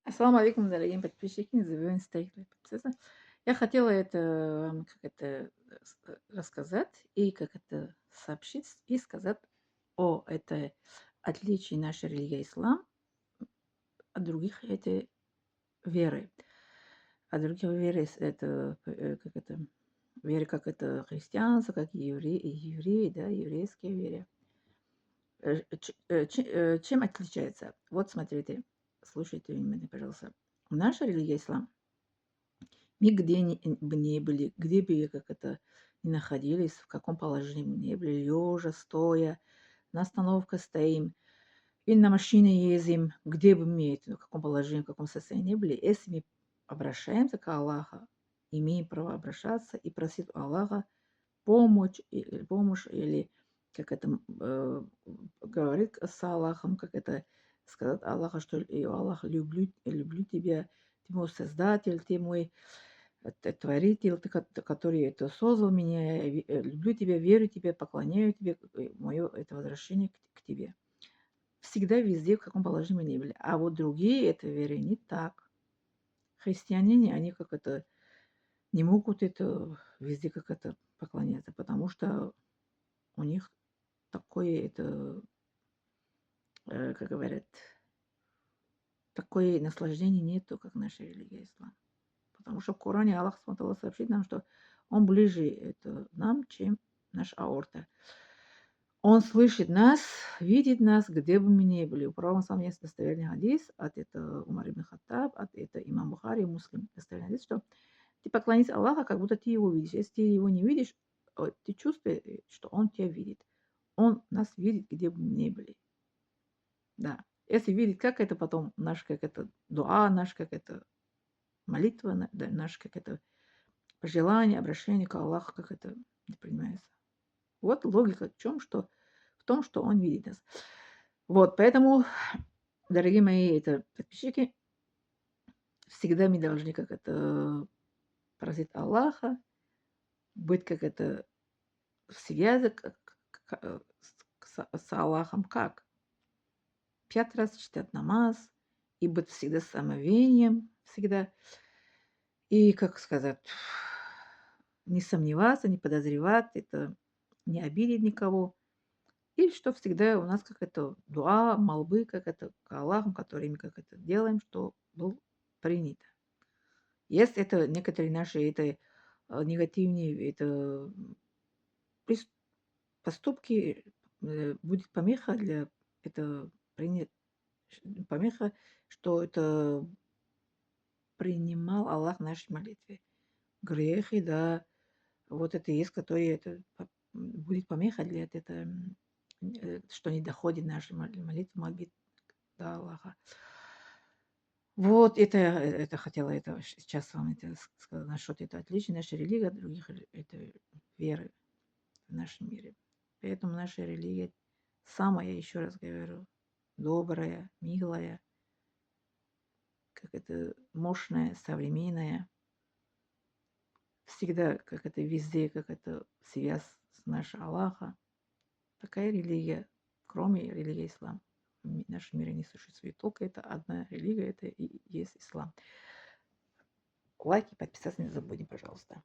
Ассаламу алейкум, дорогие подписчики, не забываем ставить лайк, подписываться. Я хотела это вам как это рассказать и как это сообщить и сказать о это отличии нашей религии ислам от других этой веры. От других веры это как это веры, как это христианство, как евреи, да, еврейские веры. Чем отличается? Вот смотрите, слушайте меня, пожалуйста. Наша религия ислам. Мы где бы ни были, где бы как это ни находились, в каком положении мы не были, лежа, стоя, на остановках стоим, или на машине ездим, где бы мы, в каком положении, в каком состоянии не были, если мы обращаемся к Аллаху, имеем право обращаться и просить у Аллаха помощь или как это говорит с Аллахом, как это сказать Аллаху, что Аллах, люблю тебя, ты мой Создатель, ты мой Творитель, ты, который это создал меня, я люблю тебя, верю тебе, поклоняю тебе, мое это возвращение к тебе. Всегда, везде, в каком положении мы не были. А вот другие это веры не так. Христиане, они как это не могут это везде как это поклоняться, потому что у них такое это, как говорят, такое наслаждение нету, как наша религия ислам. Потому что в Коране Аллах Субхану сообщит нам, что Он ближе это нам, чем наш аорта. Он слышит нас, видит нас, где бы мы ни были. У пророка сам есть достоверный хадис от это Умар ибн Хаттаб, от это имам Бухари и Муслим. Достоверный хадис, что ты поклонись Аллаху, как будто ты его видишь. Если ты его не видишь, ты чувствуешь, что он тебя видит. Он нас видит, где бы мы ни были. Да. Если видит, как это потом, наш, как это, дуа, наш, как это, молитва, да, наш, как это, пожелание, обращение к Аллаху, как это принимается. Вот логика в том, что он видит нас. Вот, поэтому, дорогие мои это подписчики, всегда мы должны как это просить Аллаха, быть как это в связи с Аллахом, как? 5 раз читать намаз, и быть всегда с омовением, всегда. И, как сказать, не сомневаться, не подозревать, это не обидеть никого. И что всегда у нас как это дуа, молбы, как это к Аллаху, которыми как это делаем, что был принято. Есть это некоторые наши это негативные это прис- поступки, будет помеха для это помеха, что это принимал Аллах наши молитвы. Грехи, да, вот это есть, которые это будет помеха для это, что не доходит наши молитвы, мольбы до Аллаха. Вот это хотела это сейчас вам это сказать насчет это отличия нашей религии от других это веры в нашем мире. Поэтому наша религия самая, еще раз говорю, добрая, милая, как это мощная, современная, всегда как это везде, как это связь с нашим Аллахом. Такая религия, кроме религии ислам. В нашем мире не существует только это одна религия, это и есть ислам. Лайки, подписаться не забудем, пожалуйста.